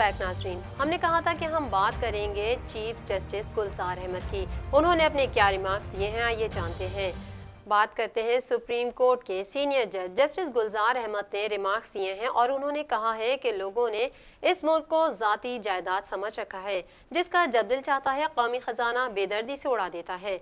Back ناظرین، ہم نے کہا تھا کہ ہم بات کریں گے چیف جسٹس گلزار احمد کی۔ انہوں نے اپنے کیا ریمارکس دیے ہیں، آئیے جانتے ہیں۔ بات کرتے ہیں سپریم کورٹ کے سینئر جج جسٹس گلزار احمد نے ریمارکس دیے ہیں اور انہوں نے کہا ہے کہ لوگوں نے اس ملک کو ذاتی جائیداد سمجھ رکھا ہے، جس کا جب دل چاہتا ہے قومی خزانہ بے دردی سے اڑا دیتا ہے۔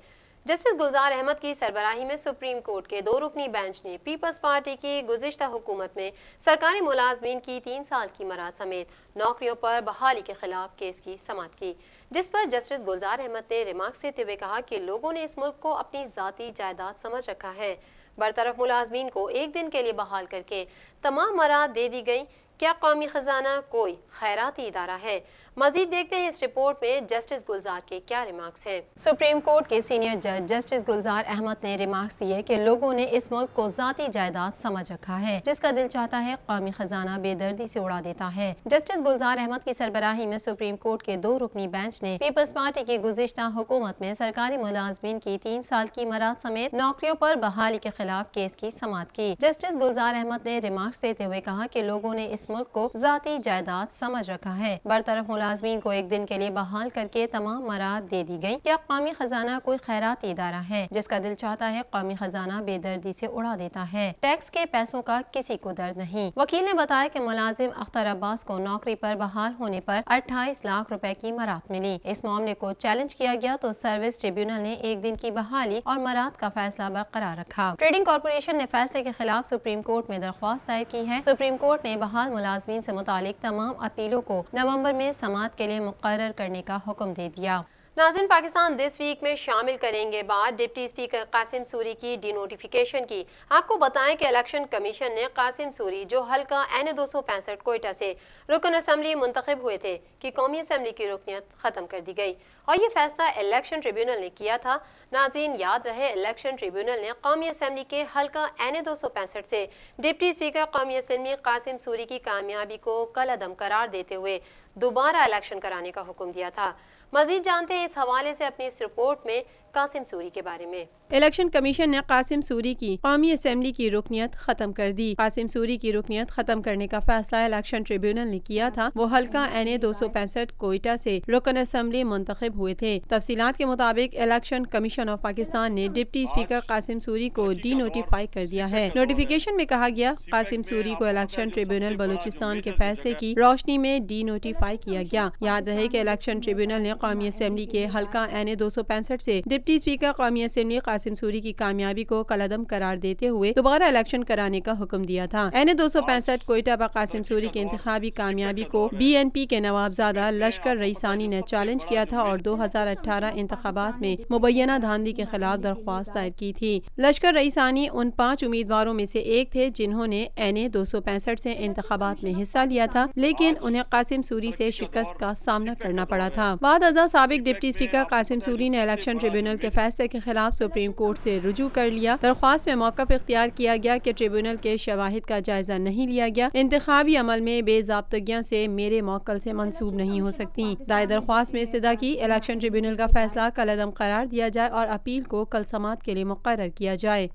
جسٹس گلزار احمد کی سربراہی میں سپریم کورٹ کے 2 رکنی بینچ نے پیپلز پارٹی کی گزشتہ حکومت میں سرکاری ملازمین کی 3 سال کی مراعات سمیت نوکریوں پر بحالی کے خلاف کیس کی سماعت کی، جس پر جسٹس گلزار احمد نے ریمارکس دیتے ہوئے کہا کہ لوگوں نے اس ملک کو اپنی ذاتی جائیداد سمجھ رکھا ہے۔ برطرف ملازمین کو ایک دن کے لیے بحال کر کے تمام مراعات دے دی گئیں۔ کیا قومی خزانہ کوئی خیراتی ادارہ ہے؟ مزید دیکھتے ہیں اس رپورٹ میں جسٹس گلزار کے کیا ریمارکس ہیں۔ سپریم کورٹ کے سینئر جج جسٹس گلزار احمد نے ریمارکس دیے کہ لوگوں نے اس ملک کو ذاتی جائیداد سمجھ رکھا ہے، جس کا دل چاہتا ہے قومی خزانہ بے دردی سے اڑا دیتا ہے۔ جسٹس گلزار احمد کی سربراہی میں سپریم کورٹ کے 2 رکنی بینچ نے پیپلز پارٹی کی گزشتہ حکومت میں سرکاری ملازمین کی 3 سال کی مراعات سمیت نوکریوں پر بحالی کے خلاف کیس کی سماعت کی۔ جسٹس گلزار احمد نے ریمارکس دیتے ہوئے کہا کہ لوگوں نے اس ملک کو ذاتی جائیداد سمجھ رکھا ہے۔ برطرف ملازمین کو ایک دن کے لیے بحال کر کے تمام مراعات دے دی گئی۔ کیا قومی خزانہ کوئی خیراتی ادارہ ہے جس کا دل چاہتا ہے قومی خزانہ بے دردی سے اڑا دیتا ہے؟ ٹیکس کے پیسوں کا کسی کو درد نہیں۔ وکیل نے بتایا کہ ملازم اختر عباس کو نوکری پر بحال ہونے پر 28 لاکھ روپے کی مراعات ملی۔ اس معاملے کو چیلنج کیا گیا تو سروس ٹریبیونل نے ایک دن کی بحالی اور مراعات کا فیصلہ برقرار رکھا۔ ٹریڈنگ کارپوریشن نے فیصلے کے خلاف سپریم کورٹ میں درخواست دائر کی ہے۔ سپریم کورٹ نے بحال ملازمین سے متعلق تمام اپیلوں کو نومبر میں سماعت کے لیے مقرر کرنے کا حکم دے دیا۔ ناظرین، پاکستان دس ویک میں شامل کریں گے بعد ڈپٹی اسپیکر قاسم سوری کی ڈی نوٹیفیکیشن کی۔ آپ کو بتائیں کہ الیکشن کمیشن نے قاسم سوری، جو حلقہ این 265 کوئٹہ سے رکن اسمبلی منتخب ہوئے تھے، کی قومی اسمبلی کی رکنیت ختم کر دی گئی اور یہ فیصلہ الیکشن ٹریبیونل نے کیا تھا۔ ناظرین، یاد رہے الیکشن ٹریبیونل نے قومی اسمبلی کے حلقہ این 265 سے ڈپٹی اسپیکر قومی اسمبلی قاسم سوری کی کامیابی کو کالعدم قرار دیتے ہوئے دوبارہ الیکشن کرانے کا حکم دیا تھا۔ مزید جانتے ہیں اس حوالے سے اپنی اس رپورٹ میں قاسم سوری کے بارے میں۔ الیکشن کمیشن نے قاسم سوری کی قومی اسمبلی کی رکنیت ختم کر دی۔ قاسم سوری کی رکنیت ختم کرنے کا فیصلہ الیکشن ٹریبیونل نے کیا تھا۔ وہ حلقہ این 265 کوئٹہ سے رکن اسمبلی منتخب ہوئے تھے۔ تفصیلات کے مطابق الیکشن کمیشن آف پاکستان نے ڈپٹی اسپیکر قاسم سوری کو ڈی نوٹیفائی کر دیا ہے۔ نوٹیفیکیشن میں کہا گیا قاسم سوری کو الیکشن ٹریبیونل بلوچستان کے فیصلے کی روشنی میں ڈی نوٹیفائی کیا گیا۔ یاد رہے کہ الیکشن ٹریبیونل نے قومی اسمبلی کے حلقہ این 265 سے ڈپٹی اسپیکر قومی اسمبلی قاسم سوری کی کامیابی کو کالعدم قرار دیتے ہوئے دوبارہ الیکشن کرانے کا حکم دیا تھا۔ این 265 کوئٹہ پر قاسم سوری کی انتخابی کامیابی کو بی این پی کے نوابزادہ لشکر رئیسانی نے چیلنج کیا تھا اور 2018 انتخابات میں مبینہ دھاندلی کے خلاف درخواست دائر کی تھی۔ لشکر رئیسانی ان 5 امیدواروں میں سے ایک تھے جنہوں نے این 265 سے انتخابات میں حصہ لیا تھا، لیکن انہیں قاسم سوری سے شکست کا سامنا کرنا پڑا تھا۔ بعد ازاں سابق ڈپٹی اسپیکر قاسم سوری نے الیکشن ٹریبیونل کے فیصلے کے خلاف سپریم کورٹ سے رجوع کر لیا۔ درخواست میں موقف اختیار کیا گیا کہ ٹریبیونل کے شواہد کا جائزہ نہیں لیا گیا، انتخابی عمل میں بے ضابطگیاں سے میرے موکل سے منسوب نہیں ہو سکتی۔ دائر درخواست میں استدعا کی الیکشن ٹریبیونل کا فیصلہ کالعدم قرار دیا جائے اور اپیل کو کل سماعت کے لیے مقرر کیا جائے۔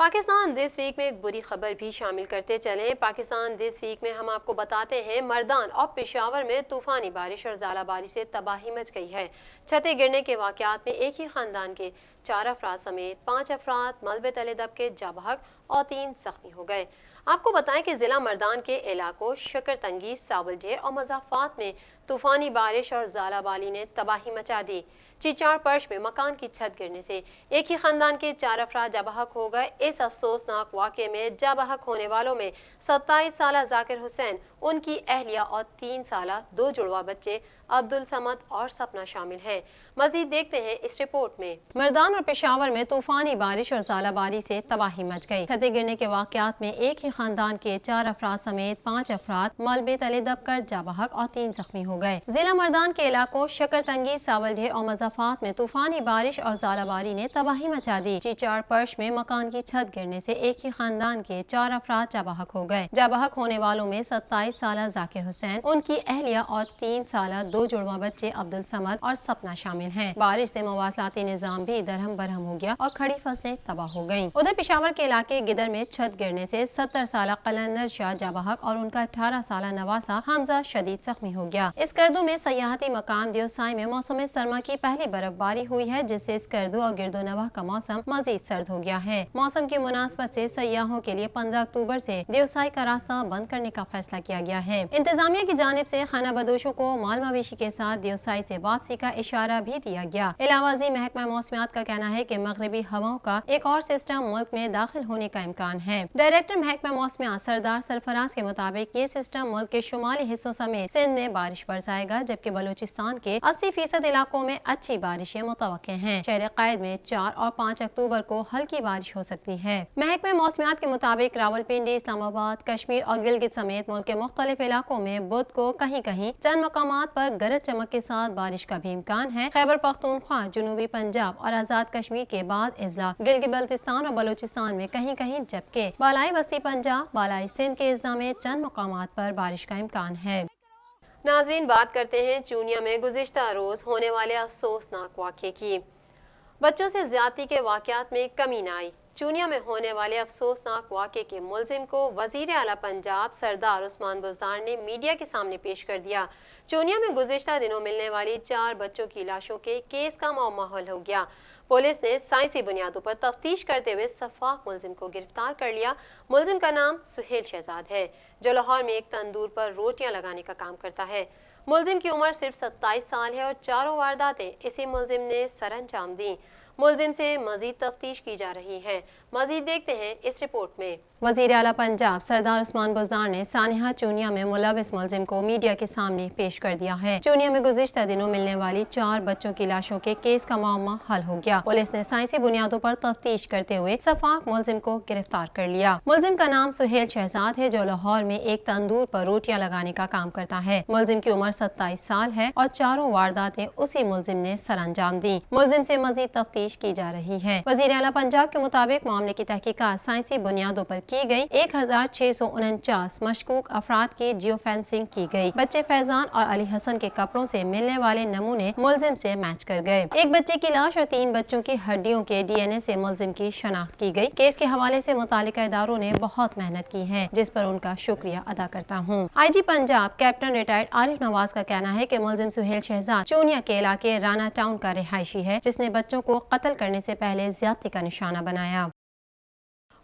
پاکستان دس ویک میں ایک بری خبر بھی شامل کرتے چلیں۔ پاکستان دس ویک میں ہم آپ کو بتاتے ہیں مردان اور پشاور میں طوفانی بارش اور ژالہ باری سے تباہی مچ گئی ہے۔ چھتیں گرنے کے واقعات میں ایک ہی خاندان کے 4 افراد سمیت 5 افراد ملبے تلے دب کے جاں بحق اور 3 زخمی ہو گئے۔ آپ کو بتائیں کہ ضلع مردان کے علاقوں شکر تنگی، ساول ڈھیر اور مضافات میں طوفانی بارش اور ژالہ باری نے تباہی مچا دی۔ چیچاڑ پرش میں مکان کی چھت گرنے سے ایک ہی خاندان کے 4 افراد جاں بحق ہو گئے۔ اس افسوسناک واقعے میں جاں بحق ہونے والوں میں 27 سالہ ذاکر حسین، ان کی اہلیہ اور 3 سالہ 2 جڑواں بچے عبدالصمد اور سپنا شامل ہیں۔ مزید دیکھتے ہیں اس رپورٹ میں۔ مردان اور پشاور میں طوفانی بارش اور ژالہ باری سے تباہی مچ گئی۔ چھتیں گرنے کے واقعات میں ایک ہی خاندان کے 4 افراد سمیت 5 افراد ملبے تلے دب کر جاں بحق اور 3 زخمی ہو گئے۔ ضلع مردان کے علاقوں شکر تنگی، ساول ڈھیر اور مضافات میں طوفانی بارش اور ژالہ باری نے تباہی مچا دی۔ چیچاڑ پرش میں مکان کی چھت گرنے سے ایک ہی خاندان کے 4 افراد جاں بحق ہو گئے۔ جاں بحق ہونے والوں میں 27 سالہ ذاکر حسین، ان کی اہلیہ اور 3 سالہ 2 जुड़वा बच्चे अब्दुल समद और सपना शामिल हैं। बारिश से मवासलाती निज़ाम भी दरहम बरहम हो गया और खड़ी फसलें तबाह हो गईं। उधर पेशावर के इलाके गिदर में छत गिरने से 70 साल कलंदर शाह जाबहक और उनका 18 साल नवासा हमजा शदीद जख्मी हो गया। स्कर्दू में सयाहती मकाम दियोसाई में मौसम सरमा की पहली बर्फबारी हुई है, जिससे स्कर्दू और गिरदो नवाह का मौसम मजीद सर्द हो गया है। मौसम की मुनासबत से सयाहों के लिए 15 अक्टूबर से दियोसाई का रास्ता बंद करने का फैसला किया गया है। इंतजामिया की जानिब से खाना बदोशों को माल मवेशी के साथ दियोसाई से वापसी का इशारा भी दिया गया। इलावाजी महकमा मौसमियात का कहना है कि मगरबी हवाओं का एक और सिस्टम मुल्क में दाखिल होने का इम्कान है। डायरेक्टर महकमा मौसमियात सरदार सरफराज के मुताबिक ये सिस्टम मुल्क के शुमाली हिस्सों समेत सिंध में बारिश बरसाएगा, जबकि बलूचिस्तान के 80% इलाकों में अच्छी बारिशें मुतवक्के हैं। शहर कायद में 4 और 5 अक्टूबर को हल्की बारिश हो सकती है। महकमे मौसमियात के मुताबिक रावलपिंडी, इस्लामाबाद, कश्मीर और गिलगित समेत मुल्क के मुख्तलिफ इलाकों में बुध को कहीं कहीं चंद मकामात पर गरज चमक के साथ बारिश का भी इम्कान है। खैबर पख्तूनख्वा, जनूबी पंजाब और आजाद कश्मीर के बाद अजला, गिलगित बल्तिस्तान और बलूचिस्तान में कहीं कहीं, जबकि बालाई वस्ती पंजाब, बालाई सिंध के अजला में चंद मकामात पर बारिश का इम्कान है। नाज़रीन, बात करते हैं चूनिया में गुज़िश्ता रोज होने वाले अफसोसनाक वाक़े की। बच्चों से ज्यादती के वाक़यात में कमी न आई। चूनिया में होने वाले अफसोसनाक वाक़े के मुलजिम को वज़ीर आला पंजाब सरदार उस्मान बुज़दार ने मीडिया के सामने पेश कर दिया। चूनिया में गुज़िश्ता दिनों मिलने वाली 4 बच्चों की लाशों के केस का माहौल हो गया। पुलिस ने साइंसी बुनियादों पर तफ्तीश करते हुए सफाक मुलजिम को गिरफ्तार कर लिया। मुलजिम का नाम सुहेल शहजाद है, जो लाहौर में एक तंदूर पर रोटियां लगाने का काम करता है। मुलजिम की उम्र सिर्फ 27 साल है और चारों वारदातें इसी मुलजिम ने सर अंजाम दी। मुलजिम से मजीद तफ्तीश की जा रही है। मजीद देखते हैं इस रिपोर्ट में। वज़ीर आला पंजाब सरदार उस्मान बुज़दार ने सानिहा चूनिया में मुलविस मुलजिम को मीडिया के सामने पेश कर दिया है। चूनिया में गुज़िश्ता दिनों मिलने वाली 4 बच्चों की लाशों के केस का मामला हल हो गया। पुलिस ने साइंसी बुनियादों पर तफ्तीश करते हुए सफाक मुलजिम को गिरफ्तार कर लिया। मुलजिम का नाम सुहेल शहजाद है, जो लाहौर में एक तंदूर पर रोटियां लगाने का काम करता है। मुलजिम की उम्र 27 साल है और चारों वारदातें उसी मुलजिम ने सर अंजाम दी। मुलजिम से मजीद तफ्तीश की जा रही है। वज़ीर आला पंजाब के मुताबिक मामले की तहकीकात साइंसी बुनियादों पर की गई। 1649 मशकूक अफराद की जियो फेंसिंग की गई। बच्चे फैजान और अली हसन के कपड़ों से मिलने वाले नमूने मुलजिम से मैच कर गए। एक बच्चे की लाश और 3 बच्चों की हड्डियों के DNA से मुलजिम की शनाख्त की गई। केस के हवाले से मुतालिका इदारों ने बहुत मेहनत की है, जिस पर उनका शुक्रिया अदा करता हूँ। IG Punjab captain retired Arif Nawaz का कहना है कि मुलजिम सुहेल शहजाद चूनिया के इलाके राना टाउन का रिहायशी है, जिसने बच्चों को कत्ल करने से पहले ज्यादती का निशाना बनाया।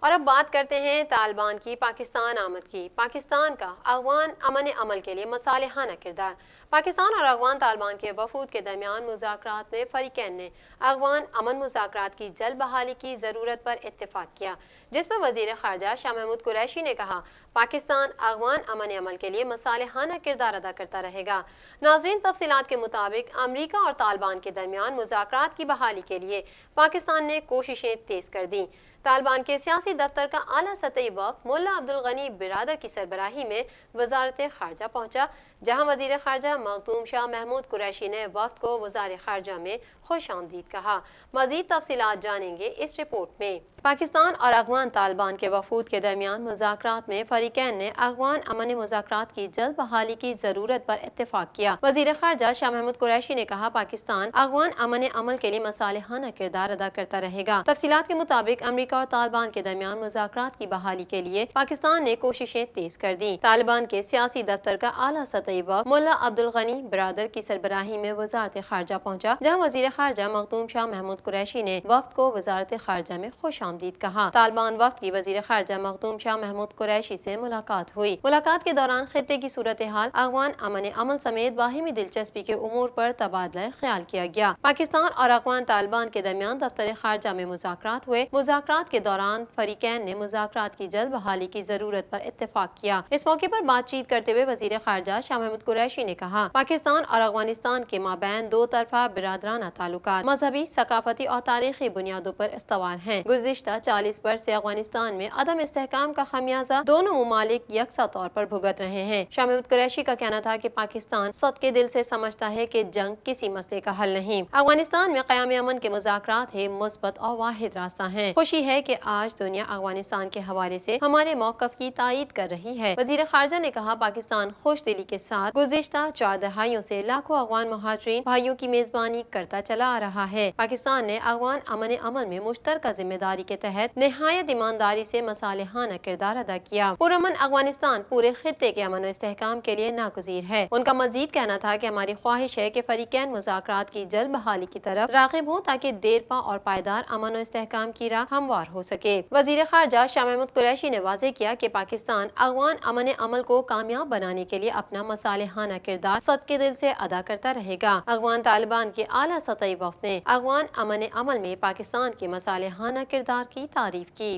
और अब बात करते हैं तालिबान की पाकिस्तान आमद की। पाकिस्तान का अफगान अमन अमल के लिए मसालेहाना किरदार। पाकिस्तान और अफगान तालिबान के वफूद के दरमियान मुज़ाकरात में फरीकैन ने अफगान अमन मुज़ाकरात की जल्द बहाली की ज़रूरत पर इत्तेफाक किया, जिस पर वज़ीर ख़ारजा शाह महमूद कुरैशी ने कहा पाकिस्तान अफगान अमन अमल के लिए मसालेहाना किरदार अदा करता रहेगा। नाज़रीन, तफसीलात के मुताबिक अमरीका और तालिबान के दरमियान मुज़ाकरात की बहाली के लिए पाकिस्तान ने कोशिशें तेज़ कर दी। तालिबान के सियासी दफ्तर का आला सतही वक्त मुल्ला अब्दुल गनी बिरादर की सरबराही में वजारत खारजा पहुंचा, जहां वजीर खारजा मखदूम शाह महमूद कुरैशी ने वक्त को वज़ार खारजा में खुश आमदीद कहा। मजीद तफसीलात जानेंगे इस रिपोर्ट में। पाकिस्तान और अफगान तालिबान के वफूद के दरमियान मुज़ाकरात में फरीकैन ने अफगान अमन मुज़ाकरात की जल्द बहाली की ज़रूरत पर इत्तेफाक किया। वज़ीर ख़ारजा शाह महमूद कुरैशी ने कहा पाकिस्तान अफगान अमन अमल के लिए मसालेहाना किरदार अदा करता रहेगा। तफसीलात के मुताबिक अमरीका और तालिबान के दरमियान मुज़ाकरात की बहाली के लिए पाकिस्तान ने कोशिशें तेज कर दी। तालिबान के सियासी दफ्तर का आला सतही वक्त मुल्ला अब्दुल गनी बिरादर की सरबराही में वजारत खारजा पहुंचा, जहां वज़ीर खारजा मखदूम शाह महमूद कुरैशी ने वक्त को वजारत खारजा में खुश आमदीद कहा। तालिबान वक्त की वज़ीर खारजा मखदूम शाह महमूद कुरैशी से मुलाकात हुई। मुलाकात के दौरान खित्ते की सूरत हाल, अफगान अमन अमल समेत बाहिमी दिलचस्पी के उमूर पर तबादला ख्याल किया गया। पाकिस्तान और अफगान तालिबान के दरमियान दफ्तर खारजा में मुज़ाकरात हुए। मुज़ाकरात के दौरान फरीकैन ने मुज़ाकरात की जल्द बहाली की जरूरत पर इत्तेफाक किया। इस मौके पर बातचीत करते हुए वज़ीर खारजा शाह महमूद कुरैशी ने कहा पाकिस्तान और अफगानिस्तान के माबैन दो तरफा बिरादराना ताल्लुकात मजहबी, सकाफती और तारीखी बुनियादों पर इस्तवार हैं। गुज़िश्ता 40 बरस से अफगानिस्तान में अदम इस्तेहकाम का खमियाजा दोनों मुमालिक यकसा तौर पर भुगत रहे हैं। शाह महमूद कुरैशी का कहना था कि पाकिस्तान सदके दिल से समझता है कि जंग किसी मसले का हल नहीं, अफगानिस्तान में क़याम अमन के मुज़ाकरात ही मुस्बत और वाहिद रास्ता है। खुशी है कि आज दुनिया अफगानिस्तान के हवाले से हमारे मौक़िफ़ की तायीद कर रही है। वज़ीर ख़ारजा ने कहा, पाकिस्तान खुश दिली के साथ गुज़िश्ता 4 दहाइयों से लाखों अफगान मुहाजिरीन भाइयों की मेज़बानी करता चला आ रहा है। पाकिस्तान ने अफगान अमन अमल में मुश्तरका जिम्मेदारी के तहत निहायत ईमानदारी से मसालेहाना किरदार अदा किया। पुरअमन अफगानिस्तान पूरे खित्ते के अमन और इस्तेहकाम के लिए नागुज़ीर है। उनका मजीद कहना था कि हमारी ख्वाहिश है कि फरीकैन मुज़ाकरात की जल्द बहाली की तरफ राग़िब हों ताकि देरपा और पायदार अमन और इस्तेहकाम की राह हमवार हो सके। वज़ीर ख़ारजा शाह महमूद कुरैशी ने वाज़ेह किया कि पाकिस्तान अफगान अमन अमल को कामयाब बनाने के लिए अपना मसालेहाना किरदार सदके दिल से अदा करता रहेगा। अफगान तालिबान के आला सतही वफ़द ने अफगान अमन अमल में पाकिस्तान के मसालेहाना किरदार की तारीफ की।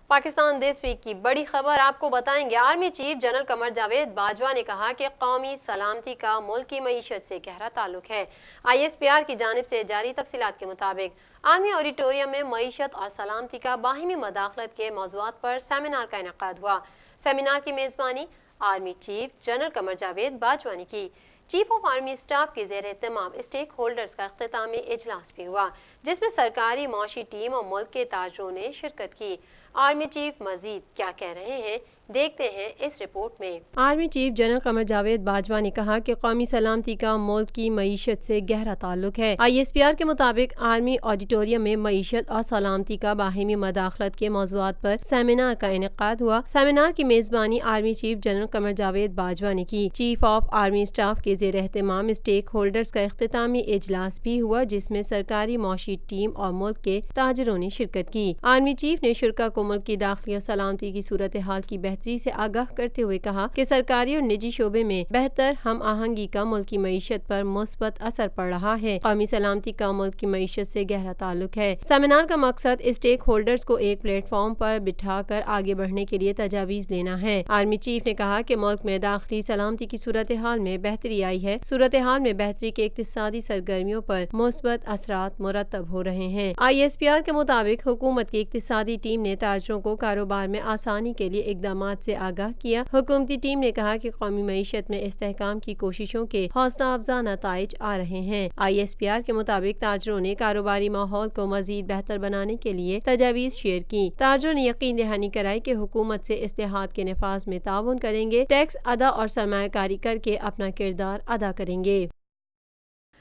पाकिस्तान दिस वीक की बड़ी खबर आपको बताएंगे। Army chief general Qamar Javed Bajwa ने कहा कि कौमी सलामती का मुल्क की मईशत से गहरा ताल्लुक है। ISPR की जानिब से जारी तफसीलात के मुताबिक आर्मी ऑडिटोरियम में मईशत और सलामती का बाहिमी मदाखलत के मौज़ूआत पर सेमिनार का इनेकाद हुआ। सेमिनार की मेज़बानी army chief general Qamar Javed Bajwa ने की। चीफ ऑफ आर्मी स्टाफ के ज़ेर एहतमाम स्टेक होल्डर्स का इख्तितामी इजलास भी हुआ, जिसमें सरकारी मौशी टीम और मुल्क के ताजरों ने शिरकत की। आर्मी चीफ मजीद क्या कह रहे हैं, देखते हैं इस रिपोर्ट में। Army chief general Qamar Javed Bajwa ने कहा कि कौमी सलामती का मुल्क की मईशत से गहरा ताल्लुक है। ISPR के मुताबिक आर्मी ऑडिटोरियम में मईशत और सलामती का बाहिमी मदाखलत के मौज़ूआत पर सेमिनार का इनेकाद हुआ। सेमिनार की मेज़बानी army chief general Qamar Javed Bajwa ने की। चीफ ऑफ आर्मी स्टाफ के ज़ेर एहतमाम स्टेक होल्डर्स का इख्तितामी इजलास भी हुआ, जिसमें सरकारी मौशी टीम और मुल्क के ताजरों ने शिरकत की। आर्मी चीफ ने शुरा को मुल्क की दाखिली और सलामती की सूरत हाल की बेहतरी से आगाह करते हुए कहा कि सरकारी और निजी शोबे में बेहतर हम आहंगी का मुल्क की मईशत पर मुस्बत असर पड़ रहा है। कौमी सलामती का मुल्क की मईशत से गहरा ताल्लुक है। सेमिनार का मकसद स्टेक होल्डर्स को एक प्लेटफॉर्म पर बिठाकर आगे बढ़ने के लिए तजावीज़ लेना है। आर्मी चीफ ने कहा कि मुल्क में दाखिली सलामती की सूरत हाल में बेहतरी आई है। सूरत हाल में बेहतरी के इक्तिसादी सरगर्मियों पर मुस्बत असरात मुरतब हो रहे हैं। ISPR के मुताबिक हुकूमत की इक्तिसादी टीम ने ताजरों को कारोबार में आसानी के लिए इकदामात से आगाह किया। हुकूमती टीम ने कहा कि कौमी मईशत में इस्तेहकाम की कोशिशों के हौसला अफजा नताइज आ रहे हैं। ISPR के मुताबिक ताजरों ने कारोबारी माहौल को मजीद बेहतर बनाने के लिए तजावीज़ शेयर की। ताजरों ने यकीन दहानी कराई कि हुकूमत से इस्तेहाद के नफाज में ताउन करेंगे, टैक्स अदा और सरमायाकारी करके अपना किरदार अदा करेंगे।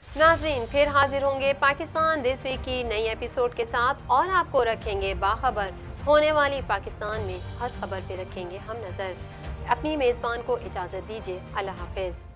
नाज़रीन, फिर हाजिर होंगे पाकिस्तान दिस वीक की नई एपिसोड के साथ और आपको रखेंगे बाखबर। होने वाली पाकिस्तान में हर खबर पे रखेंगे हम नज़र। अपनी मेज़बान को इजाज़त दीजिए। अल्लाह हाफ़िज़।